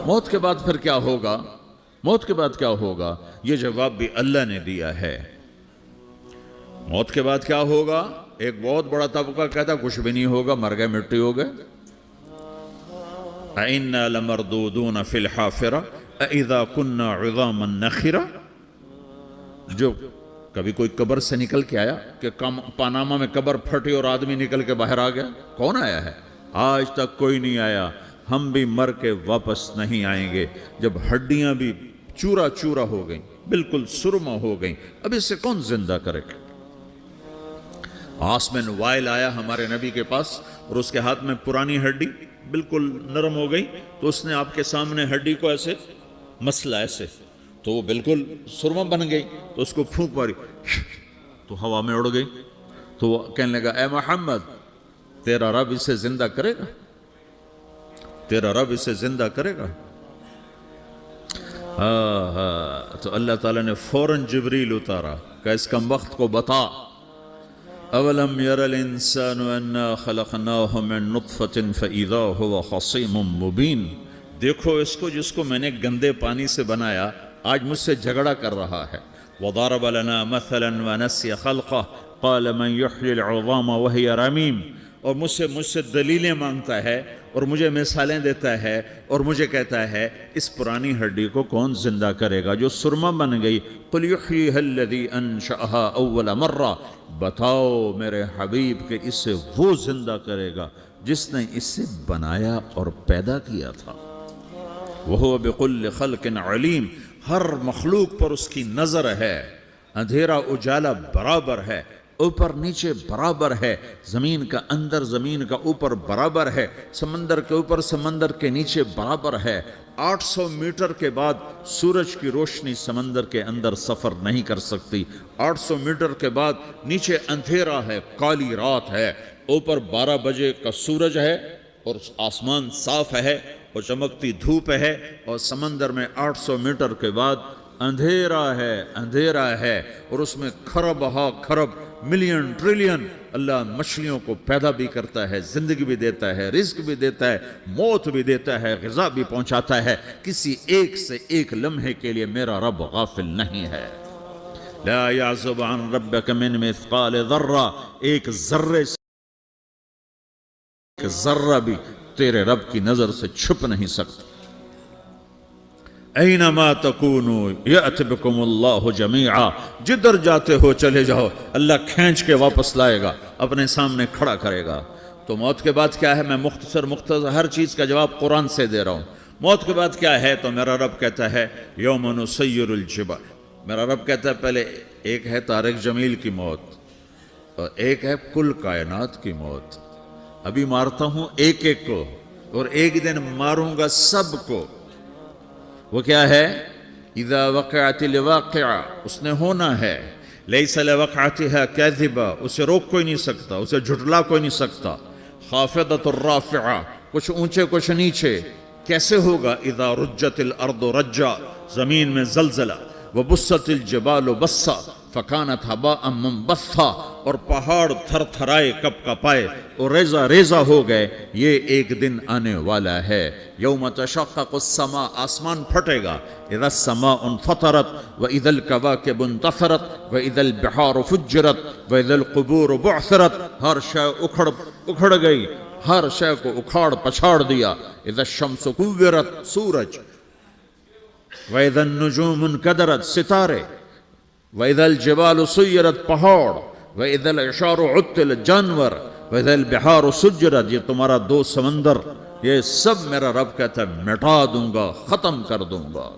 موت کے بعد پھر کیا ہوگا؟ موت کے بعد کیا ہوگا؟ یہ جواب بھی اللہ نے دیا ہے۔ موت کے بعد کیا ہوگا؟ ایک بہت بڑا طبقہ کہتا کچھ بھی نہیں ہوگا، مر گئے، مٹی ہو گئے۔ اَإِنَّا لَمَرْدُودُونَ فِي الْحَافِرَةِ اَإِذَا كُنَّا عِظَامًا نَخِرَةً۔ جو کبھی کوئی قبر سے نکل کے آیا کہ پاناما میں قبر پھٹی اور آدمی نکل کے باہر آ گیا؟ کون آیا ہے؟ آج تک کوئی نہیں آیا۔ ہم بھی مر کے واپس نہیں آئیں گے۔ جب ہڈیاں بھی چورا چورا ہو گئیں، بالکل سرما ہو گئیں، اب اس سے کون زندہ کرے گا؟ عاص بن وائل آیا ہمارے نبی کے پاس اور اس کے ہاتھ میں پرانی ہڈی بالکل نرم ہو گئی، تو اس نے آپ کے سامنے ہڈی کو ایسے مسلا، ایسے، تو وہ بالکل سرما بن گئی، تو اس کو پھونک ماری تو ہوا میں اڑ گئی۔ تو وہ کہنے لگا، اے محمد، تیرا رب اسے زندہ کرے گا؟ تیرا رب اسے زندہ کرے گا؟ تو اللہ تعالیٰ نے فوراً جبریل اتارا کہ اس کم وقت کو بتا، اولم یر الانسان انا خلقناہ من نطفۃ فاذا هو خصیم مبین۔ دیکھو اس کو، جس کو میں نے گندے پانی سے بنایا، آج مجھ سے جھگڑا کر رہا ہے۔ وضرب لنا مثلا ونسی خلقہ قال من یحیی العظام وہی رمیم۔ اور مجھ سے دلیلیں مانگتا ہے اور مجھے مثالیں دیتا ہے اور مجھے کہتا ہے اس پرانی ہڈی کو کون زندہ کرے گا جو سرما بن گئی؟ قل یحییھا الذی انشأھا اول مرہ۔ بتاؤ میرے حبیب کہ اسے وہ زندہ کرے گا جس نے اسے بنایا اور پیدا کیا تھا۔ وہو بکل خلق علیم۔ ہر مخلوق پر اس کی نظر ہے، اندھیرا اجالا برابر ہے، اوپر نیچے برابر ہے، زمین کا اندر زمین کا اوپر برابر ہے، سمندر کے اوپر سمندر کے نیچے برابر ہے۔ 800 میٹر کے بعد سورج کی روشنی سمندر کے اندر سفر نہیں کر سکتی۔ 800 میٹر کے بعد نیچے اندھیرا ہے، کالی رات ہے، اوپر 12 بجے کا سورج ہے اور آسمان صاف ہے اور چمکتی دھوپ ہے، اور سمندر میں 800 میٹر کے بعد اندھیرا ہے اور اس میں کھرب ہا کھرب ملین ٹریلین اللہ مچھلیوں کو پیدا بھی کرتا ہے، زندگی بھی دیتا ہے، رزق بھی دیتا ہے، موت بھی دیتا ہے، غذا بھی پہنچاتا ہے۔ کسی ایک سے ایک لمحے کے لیے میرا رب غافل نہیں ہے۔ لا يعزب عن ربك من مثقال ذرہ، ایک ذرے سے ایک ذرہ بھی تیرے رب کی نظر سے چھپ نہیں سکتا۔ اینما تکونوا یأت بکم اللہ جمیعا۔ جدھر جاتے ہو چلے جاؤ، اللہ کھینچ کے واپس لائے گا، اپنے سامنے کھڑا کرے گا۔ تو موت کے بعد کیا ہے؟ میں مختصر ہر چیز کا جواب قرآن سے دے رہا ہوں۔ موت کے بعد کیا ہے؟ تو میرا رب کہتا ہے یوم نسیر الجبال۔ میرا رب کہتا ہے پہلے ایک ہے طارق جمیل کی موت اور ایک ہے کل کائنات کی موت۔ ابھی مارتا ہوں ایک ایک کو اور ایک دن ماروں گا سب کو۔ وہ کیا ہے؟ اذا وقعت الواقعہ، اس نے ہونا ہے۔ لیس لوقعتها کاذبہ، اسے روک کوئی نہیں سکتا، اسے جھٹلا کوئی نہیں سکتا۔ خافضۃ الرافعہ، کچھ اونچے کچھ نیچے۔ کیسے ہوگا؟ اذا رجت الارض رجا، زمین میں زلزلہ۔ وبست الجبال بسا فکانت ہباء منبثا، اور پہاڑ تھر تھرائے کپ کپائے اور ریزہ ریزہ ہو گئے۔ یہ ایک دن آنے والا ہے۔ یوم تشقق السماء، آسمان پھٹے گا۔ اذا السماء انفطرت واذا الکواکب انتثرت واذا البحار فجرت واذا القبور بعثرت۔ ہر شے اکھڑ گئی، ہر شے کو اکھاڑ پچھاڑ دیا۔ اذا الشمس کورت، سورج۔ واذا النجوم انکدرت، ستارے۔ وَإِذَا الْجِبَالُ سُيِّرَتْ، پہاڑ۔ وَإِذَا الْعِشَارُ عُطِّلَتْ، جانور۔ وَإِذَا الْبِحَارُ سُجِّرَتْ، یہ تمہارا دو سمندر، یہ سب میرا رب کہتا ہے مٹا دوں گا، ختم کر دوں گا،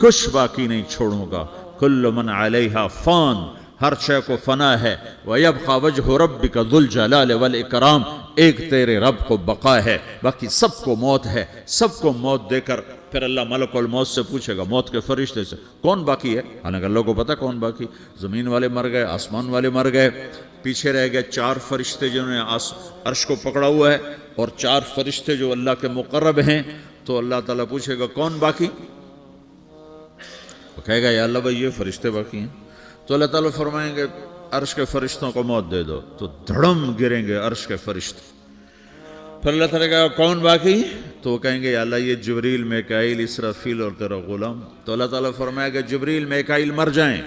کچھ باقی نہیں چھوڑوں گا۔ كُلُّ مَنْ عَلَيْهَا فان، ہر شے کو فنا ہے۔ وَيَبْقَى وَجْهُ رَبِّكَ ذُو الْجَلَالِ وَالْإِكْرَامِ، ایک تیرے رب کو بقا ہے، باقی سب کو موت ہے۔ سب کو موت دے کر پھر اللہ ملک الموت سے پوچھے گا، موت کے فرشتے سے، کون باقی ہے؟ حالانکہ اللہ کو پتہ کون باقی۔ زمین والے مر گئے، آسمان والے مر گئے، پیچھے رہ گئے 4 فرشتے جنہوں نے عرش کو پکڑا ہوا ہے اور 4 فرشتے جو اللہ کے مقرب ہیں۔ تو اللہ تعالیٰ پوچھے گا کون باقی؟ وہ کہے گا یا اللہ بھائی یہ فرشتے باقی ہیں۔ تو اللہ تعالیٰ فرمائیں گے عرش کے فرشتوں کو موت دے دو، تو دھڑم گریں گے عرش کے فرشتے۔ پھر اللہ تعالیٰ کہا کون باقی؟ تو وہ کہیں گے یا اللہ یہ جبریل میکائیل اسرافیل اور تیرا غلام. تو اللہ تعالیٰ فرمائے گا جبریل میکائیل مر جائیں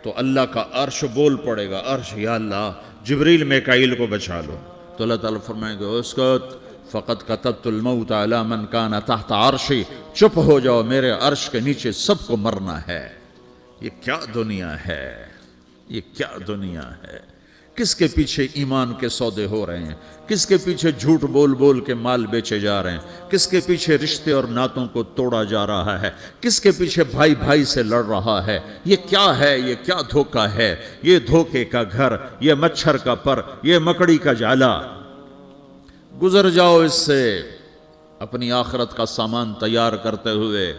تو اللہ کا عرش بول پڑے گا, عرش یا اللہ جبریل میکائیل کو بچا لو. تو اللہ تعالیٰ فرمائے گا اسکت فقط کتبت الموت علی من کان تحت عرشی, چپ ہو جاؤ میرے عرش کے نیچے سب کو مرنا ہے. یہ کیا دنیا ہے, یہ کیا دنیا ہے. کس کے پیچھے ایمان کے سودے ہو رہے ہیں, کس کے پیچھے جھوٹ بول بول کے مال بیچے جا رہے ہیں, کس کے پیچھے رشتے اور ناتوں کو توڑا جا رہا ہے, کس کے پیچھے بھائی بھائی سے لڑ رہا ہے. یہ کیا ہے, یہ کیا دھوکہ ہے, یہ دھوکے کا گھر, یہ مچھر کا پر, یہ مکڑی کا جالا. گزر جاؤ اس سے اپنی آخرت کا سامان تیار کرتے ہوئے.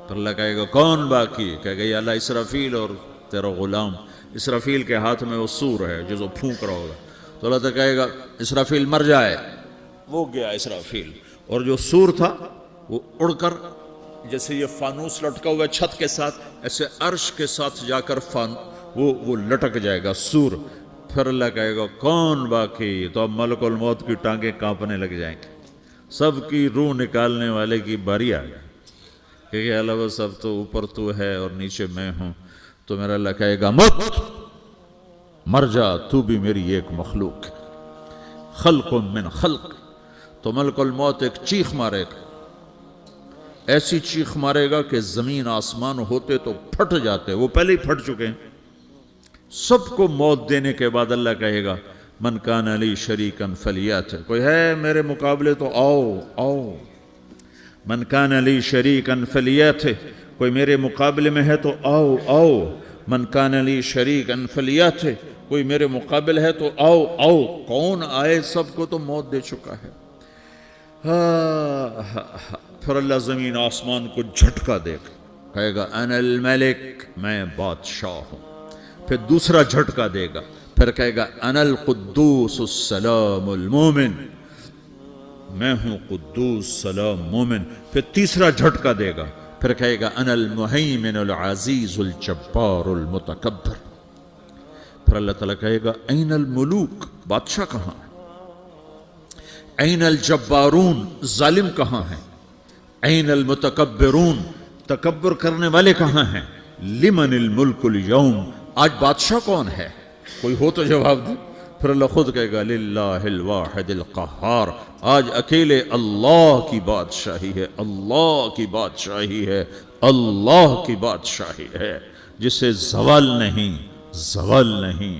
پھر اللہ کہے گا کون باقی؟ کہے گا یا اللہ اسرافیل اور تیرا غلام. اسرافیل کے ہاتھ میں وہ سور ہے جو پھونک رہا ہوگا. تو اللہ تعالیٰ کہے گا اسرافیل مر جائے. وہ گیا اسرافیل, اور جو سور تھا وہ اڑ کر جیسے یہ فانوس لٹکا ہوا چھت کے ساتھ ایسے عرش کے ساتھ جا کر وہ لٹک جائے گا سور. پھر اللہ کہے گا کون باقی؟ تو اب ملک الموت کی ٹانگیں کانپنے لگ جائیں گے. سب کی روح نکالنے والے کی باری آ گئی کہ اللہ وہ سب تو اوپر تو ہے اور نیچے میں ہوں. تو میرا اللہ کہے گا مت, مر جا, تو بھی میری ایک مخلوق ہے, خلق من خلق. تو ملک الموت ایک چیخ مارے گا, ایسی چیخ مارے گا کہ زمین آسمان ہوتے تو پھٹ جاتے, وہ پہلے ہی پھٹ چکے ہیں. سب کو موت دینے کے بعد اللہ کہے گا من کان لی شریکن فلیات, کوئی ہے میرے مقابلے تو آؤ آؤ. من کان لی شریکن فلیات, کوئی میرے مقابلے میں ہے تو آؤ آؤ. من کان لی شریکن فلیات, کوئی میرے مقابل ہے تو آؤ آؤ. کون آئے؟ سب کو تو موت دے چکا ہے. پھر اللہ زمین آسمان کو جھٹکا دے گا, کہے گا انا الملک, میں بادشاہ ہوں. پھر دوسرا جھٹکا دے گا, پھر کہے گا انا القدوس السلام المومن, میں ہوں قدوس سلام مومن. پھر تیسرا جھٹکا دے گا, پھر کہے گا انا المہیمن العزیز الجبار المتکبر. پھر اللہ تعالیٰ کہے گا این الملوک, بادشاہ کہاں ہے؟ این الجبارون, ظالم کہاں ہیں؟ این المتکبرون, تکبر کرنے والے کہاں ہیں؟ لمن الملک اليوم, آج بادشاہ کون ہے؟ کوئی ہو تو جواب دے. پھر اللہ خود کہے گا للہ الواحد القہار, آج اکیلے اللہ کی بادشاہی ہے, اللہ کی بادشاہی ہے, اللہ کی بادشاہی ہے, جسے زوال نہیں, زوال نہیں.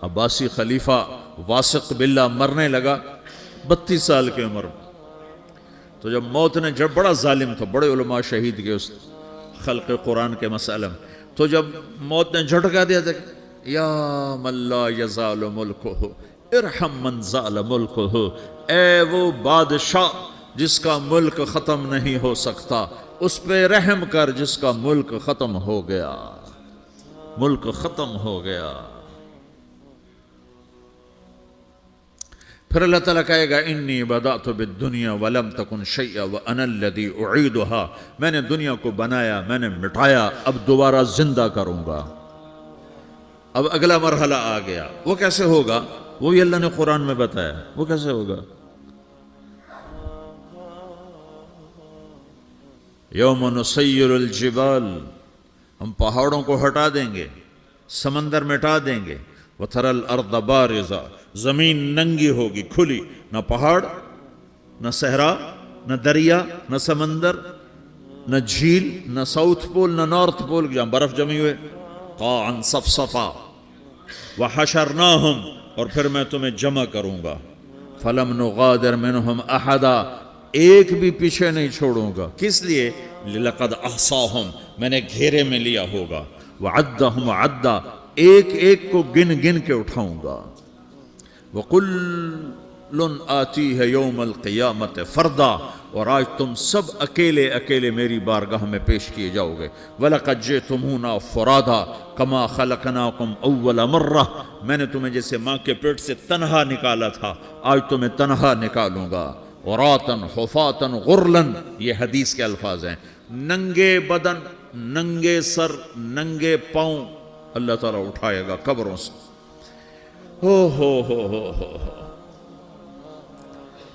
عباسی خلیفہ واثق باللہ مرنے لگا 32 سال کی عمر. تو جب موت نے, جب بڑا ظالم تھا, بڑے علماء شہید کے اس خلق قرآن کے مسئلہ میں, تو جب موت نے جھٹکا دیا تھا یا من لا یزال ملکہ ارحم من زال ملکہ, اے وہ بادشاہ جس کا ملک ختم نہیں ہو سکتا, اس پہ رحم کر جس کا ملک ختم ہو گیا, ملک ختم ہو گیا. پھر اللہ تعالیٰ کہے گا انی بدأت بالدنیا ولم تکن شیئا وانا الذی اعیدہا, میں نے دنیا کو بنایا, میں نے مٹایا, اب دوبارہ زندہ کروں گا. اب اگلا مرحلہ آ گیا. وہ کیسے ہوگا؟ وہ بھی اللہ نے قرآن میں بتایا. وہ کیسے ہوگا؟ یوم نسیر الجبال, ہم پہاڑوں کو ہٹا دیں گے, سمندر مٹا دیں گے. وتری الارض بارزا, زمین ننگی ہوگی, کھلی, نہ پہاڑ, نہ صحرا, نہ دریا, نہ سمندر, نہ جھیل, نہ ساؤتھ پول, نہ نارتھ پول جہاں برف جمی ہوئے. قاعا صفصفا وحشرناہم, اور پھر میں تمہیں جمع کروں گا. فلم نغادر منہم احدا, ایک بھی پیچھے نہیں چھوڑوں گا. کس لیے؟ لقد احصاہم, میں نے گھیرے میں لیا ہوگا. وعدہم عدا, ایک ایک کو گن گن کے اٹھاؤں گا. وَقُلٌ آتِيهَ يَوْمَ الْقِيَامَةِ فَرْدًا, اور آج تم سب اکیلے اکیلے میری بارگاہ میں پیش کیے جاؤ گے. وَلَقَدْ جِئْتُمُونَا فُرَادًا كَمَا خَلَقْنَاكُمْ أَوَّلَ مَرَّةٍ, میں نے تمہیں جیسے ماں کے پیٹ سے تنہا نکالا تھا, آج تمہیں تنہا نکالوں گا. عُرَاةً حُفَاةً غُرْلًا, یہ حدیث کے الفاظ ہیں. ننگے بدن, ننگے سر, ننگے پاؤں اللہ تعالیٰ اٹھائے گا قبروں سے. ہو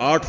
8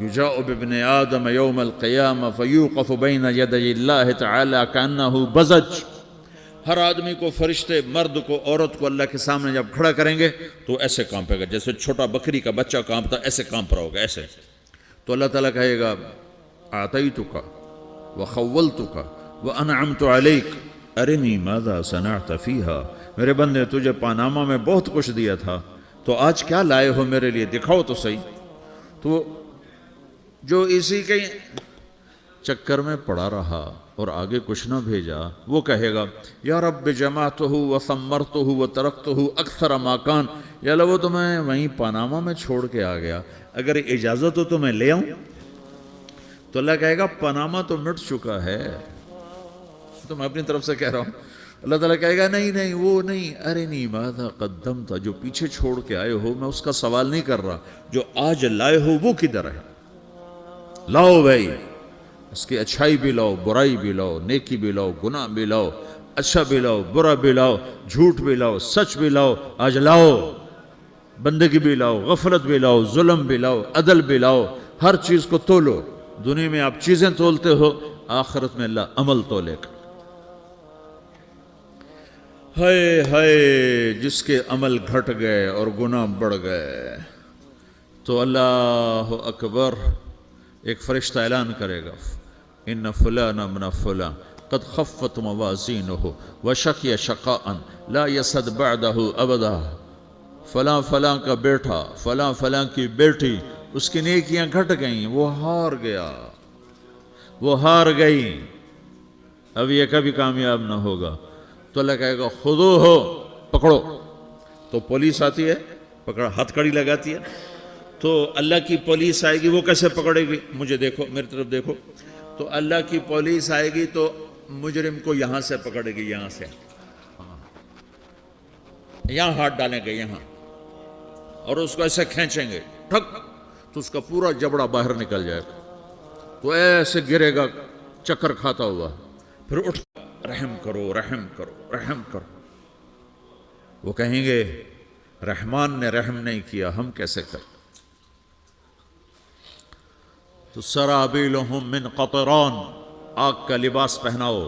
یجاء بابن آدم یوم القیامہ فیوقف بین یدی اللہ تعالی کأنہ بزج، ہر آدمی کو، فرشتے، مرد کو، عورت کو اللہ کے سامنے جب کھڑا کریں گے تو ایسے کانپے گا، جیسے چھوٹا بکری کا بچہ کانپتا، ایسے کانپ رہا ہوگا، ایسے. تو اللہ تعالیٰ کہے گا اعطیتک وخولتک وانعمت علیک ارنی ماذا صنعت فیہا، میرے بندے تجھے پاناما میں بہت کچھ دیا تھا، تو آج کیا لائے ہو میرے لیے، دکھاؤ تو صحیح. تو جو اسی کے چکر میں پڑا رہا اور آگے کچھ نہ بھیجا، وہ کہے گا یا رب جمعتہ وثمرتہ وترکتہ اکثر ما کان، یا اللہ وہ تو میں وہیں پاناما میں چھوڑ کے آ گیا، اگر اجازت ہو تو میں لے آؤں. تو اللہ کہے گا پاناما تو مٹ چکا ہے، تو میں اپنی طرف سے کہہ رہا ہوں. اللہ تعالیٰ کہے گا نہیں نہیں وہ نہیں، ارنی ماذا قدمت، جو پیچھے چھوڑ کے آئے ہو میں اس کا سوال نہیں کر رہا، جو آج لائے ہو وہ کدھر ہے، لاؤ بھائی، اس کی اچھائی بھی لاؤ، برائی بھی لاؤ، نیکی بھی لاؤ، گناہ بھی لاؤ، اچھا بھی لاؤ، برا بھی لاؤ، جھوٹ بھی لاؤ، سچ بھی لاؤ، آج لاؤ، بندگی بھی لاؤ، غفلت بھی لاؤ، ظلم بھی لاؤ، عدل بھی لاؤ، ہر چیز کو تولو. دنیا میں آپ چیزیں تولتے ہو، آخرت میں اللہ عمل تولے گا. ہائے ہائے جس کے عمل گھٹ گئے اور گناہ بڑھ گئے، تو اللہ اکبر، ایک فرشتہ اعلان کرے گا ان فلان من فلان قد خفت موازینہ وشقی شقاء لا یسد بعدہ ابدا، فلاں فلاں کا بیٹا، فلاں فلاں کی بیٹی، اس کی نیکیاں گھٹ گئیں، وہ ہار گیا، وہ ہار گئی، اب یہ کبھی کامیاب نہ ہوگا. تو اللہ کہے گا خودو ہو، پکڑو. تو پولیس آتی ہے، پکڑا، ہتھ کڑی لگاتی ہے. تو اللہ کی پولیس آئے گی، وہ کیسے پکڑے گی، مجھے دیکھو، میری طرف دیکھو. تو اللہ کی پولیس آئے گی تو مجرم کو یہاں سے پکڑے گی، یہاں سے، یہاں ہاتھ ڈالیں گے یہاں، اور اس کو ایسے کھینچیں گے، ٹھک، تو اس کا پورا جبڑا باہر نکل جائے گا، تو ایسے گرے گا چکر کھاتا ہوا، پھر اٹھ، رحم کرو، رحم کرو، رحم کرو. وہ کہیں گے رحمان نے رحم نہیں کیا، ہم کیسے کریں. تو سرابیلہم من قطران، آگ کا لباس پہناؤ،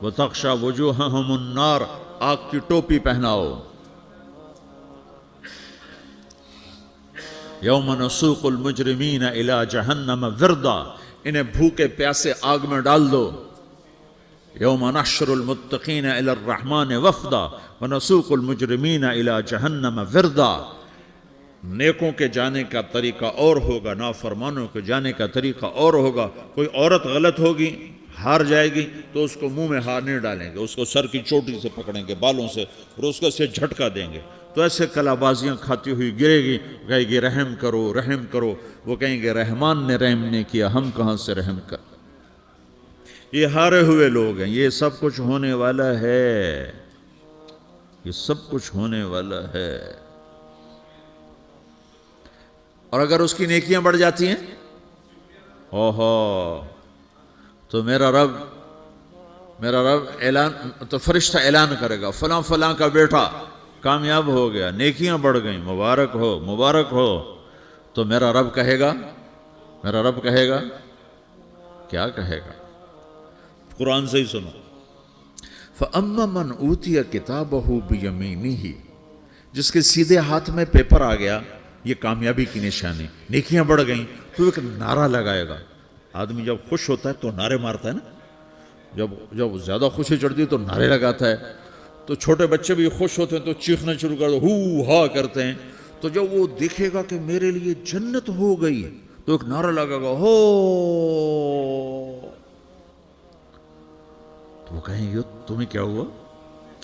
وتغشی وجوہہم النار، آگ کی ٹوپی پہناؤ. یوم نسوق المجرمین الی جہنم وردا، انہیں بھوکے پیاسے آگ میں ڈال دو. یوم نحشر المتقین الی الرحمن وفدا ونسوق المجرمین الی جہنم وردا. نیکوں کے جانے کا طریقہ اور ہوگا، نافرمانوں کے جانے کا طریقہ اور ہوگا. کوئی عورت غلط ہوگی، ہار جائے گی، تو اس کو منہ میں ہار نہیں ڈالیں گے، اس کو سر کی چوٹی سے پکڑیں گے، بالوں سے، اور اس کو سے جھٹکا دیں گے. تو ایسے کلا بازیاں کھاتی ہوئی گرے گی، کہے گی رحم کرو، رحم کرو. وہ کہیں گے رحمان نے رحم نہیں کیا، ہم کہاں سے رحم کر. یہ ہارے ہوئے لوگ ہیں. یہ سب کچھ ہونے والا ہے، یہ سب کچھ ہونے والا ہے. اور اگر اس کی نیکیاں بڑھ جاتی ہیں، اوہو، تو میرا رب اعلان، تو فرشتہ اعلان کرے گا فلاں فلاں کا بیٹا کامیاب ہو گیا، نیکیاں بڑھ گئیں، مبارک ہو، مبارک ہو. تو میرا رب کہے گا کیا کہے گا، قرآن سے ہی سنو. فَأَمَّا مَنْ أُوتِيَ كِتَابَهُ بِيَمِينِهِ، جس کے سیدھے ہاتھ میں پیپر آ گیا، یہ کامیابی کی نشانی، نیکیاں بڑھ گئیں. تو ایک نعرہ لگائے گا. آدمی جب خوش ہوتا ہے تو نعرے مارتا ہے نا، جب زیادہ خوشی چڑھتی ہے تو نعرے لگاتا ہے. تو چھوٹے بچے بھی خوش ہوتے ہیں تو چیخنا شروع کر دو، ہو ہا کرتے ہیں. تو جب وہ دیکھے گا کہ میرے لیے جنت ہو گئی، تو ایک نعرہ لگے گا، ہو. تو وہ کہیں گے تمہیں کیا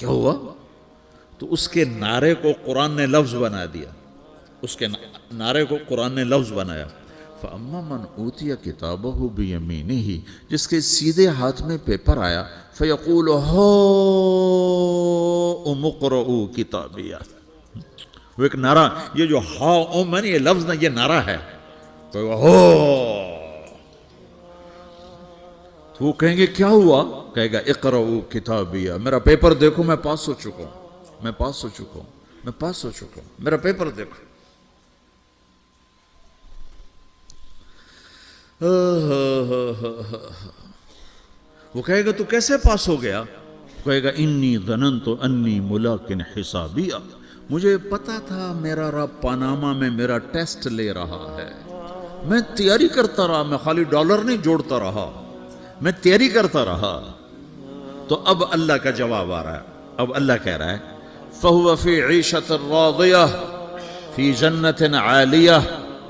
ہوا. تو اس کے نعرے کو قرآن نے لفظ بنا دیا، اس کے نعرے کو قرآن نے لفظ بنایا. فَأَمَّا مَنْ أُوتِيَ كِتَابَهُ بِيَمِينِهِ، جس کے سیدھے ہاتھ میں پیپر آیا، فَيَقُولُ هَاؤْمُ اقْرَءُوا كِتَابِيَهْ. وہ ایک نعرہ، یہ جو ہاؤم ہے نا، یہ لفظ نہ، یہ نعرہ ہے. تو وہ کہیں گے کیا ہوا، کہے گا اقرؤوا کتابیہ، میرا پیپر دیکھو، میں پاس ہو چکا ہوں، میرا پیپر دیکھو. وہ کہے گا تو کیسے پاس ہو گیا؟ وہ کہے گا انی ظننت انی ملاقن حسابیہ، مجھے پتا تھا میرا رب پاناما میں میرا ٹیسٹ لے رہا ہے، میں تیاری کرتا رہا، میں خالی ڈالر نہیں جوڑتا رہا، میں تیاری کرتا رہا۔ تو اب اللہ کا جواب آ رہا ہے، اب اللہ کہہ رہا ہے فَهُوَ فِي عِيشَةٍ رَاضِيَةٍ فِي جَنَّةٍ عَالِيَةٍ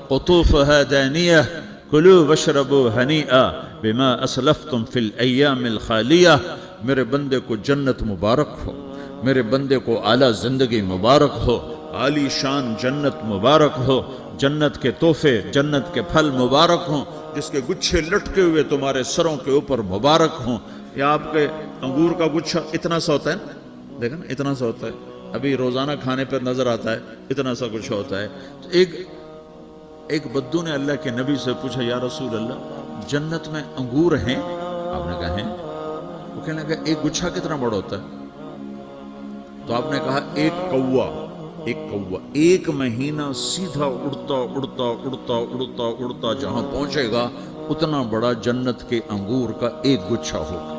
قُطُوفُهَا دَانِيَةٍ كُلُوا وَاشْرَبُوا هَنِيئًا بِمَا أَسْلَفْتُمْ فِي الْأَيَّامِ الْخَالِيَةِ، میرے بندے کو جنت مبارک ہو، میرے بندے کو اعلیٰ زندگی مبارک ہو، عالی شان جنت مبارک ہو، جنت کے تحفے، جنت کے پھل مبارک ہوں، جس کے گچھے لٹکے ہوئے تمہارے سروں کے اوپر مبارک ہوں۔ یا آپ کے انگور کا گچھا اتنا سا ہوتا ہے نا، دیکھا نا اتنا سا ہوتا ہے، ابھی روزانہ کھانے پر نظر آتا ہے، اتنا سا کچھ ہوتا ہے۔ تو ایک بدو نے اللہ کے نبی سے پوچھا یا رسول اللہ جنت میں انگور ہیں؟ آپ نے کہا ہیں۔ وہ کہنے لگا ایک گچھا کتنا بڑا ہوتا ہے؟ تو آپ نے کہا ایک مہینہ سیدھا اڑتا جہاں پہنچے گا اتنا بڑا جنت کے انگور کا ایک گچھا ہوگا۔